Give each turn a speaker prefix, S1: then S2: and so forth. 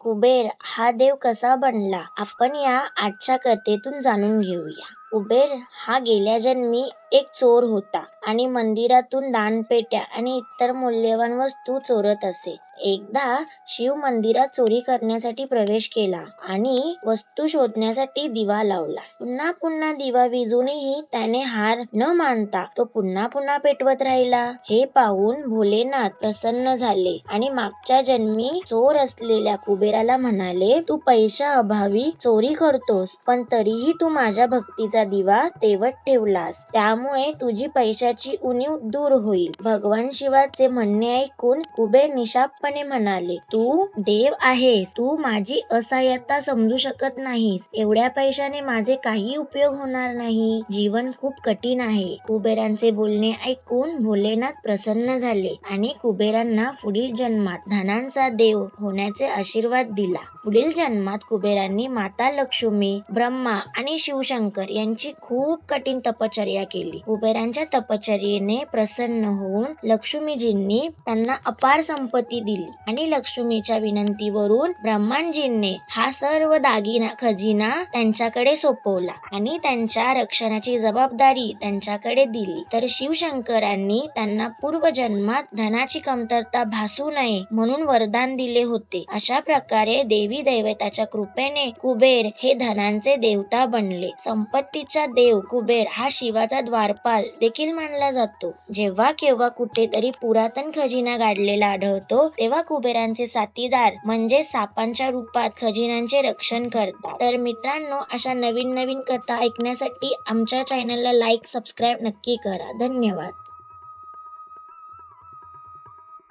S1: कुबेर हा देव कसा बनला आपण या आजच्या कथेतून जाणून घेऊया. कुबेर हा गेल्या जन्मी एक चोर होता आणि मंदिरातून दानपेट्या आणि इतर मौल्यवान वस्तू चोरत असे. एकदा शिव मंदिरात चोरी करण्यासाठी प्रवेश केला आणि वस्तू शोधण्यासाठी दिवा लावला. पुन्हा पुन्हा दिवा विझूनही त्याने हार न मानता तो पुन्हा पुन्हा पेटवत राहिला. हे पाहून भोलेनाथ प्रसन्न झाले आणि मागच्या जन्मी चोर असलेल्या कुबेराला म्हणाले, तू पैशा अभावी चोरी करतोस, पण तरीही तू माझ्या भक्तीचा दिवा तेवत ठेवलास, त्यामुळे तुझी पैशाची उणीव दूर होईल. भगवान शिवाचे म्हणणे ऐकून कुबेर निशापपणे म्हणाले, तू देव आहेस, तू माझी असहाय्यता समजू शकत नाहीस. एवढ्या पैशाने माझे काही उपयोग होणार नाही. जीवन खूप कठीण आहे. कुबेरांचे बोलणे ऐकून भोलेनाथ प्रसन्न झाले आणि कुबेरांना पुढील जन्मात धनांचा देव होण्याचे आशीर्वाद दिला. पुढील जन्मात कुबेरांनी माता लक्ष्मी, ब्रह्मा आणि शिवशंकर यांची खूप कठीण तपश्चर्या केली. कुबेरांच्या तपश्चर्येने प्रसन्न होऊन लक्ष्मीजींनी त्यांना अपार संपत्ती दिली आणि लक्ष्मीच्या विनंतीवरून ब्रह्माजींनी हा सर्व दागिना खजिना त्यांच्याकडे सोपवला आणि त्यांच्या रक्षणाची जबाबदारी त्यांच्याकडे दिली. तर शिवशंकरांनी त्यांना पूर्वजन्मात धनाची कमतरता भासू नये म्हणून वरदान दिले होते. अशा प्रकारे देवी दैवताच्या कृपेने कुबेर हे धनांचे देवता बनले. संपत्तीचा देव कुबेर हा शिवाचा द्वारपाल देखील मानला जातो. जेव्हा केव्हा कुठेतरी पुरातन खजिना गाडलेला आढळतो तेव्हा कुबेरांचे साथीदार म्हणजे सापांच्या रूपात खजिन्यांचे रक्षण करतात. तर मित्रांनो, अशा नवीन नवीन कथा ऐकण्यासाठी आमच्या चॅनलला लाईक, सबस्क्राईब नक्की करा. धन्यवाद.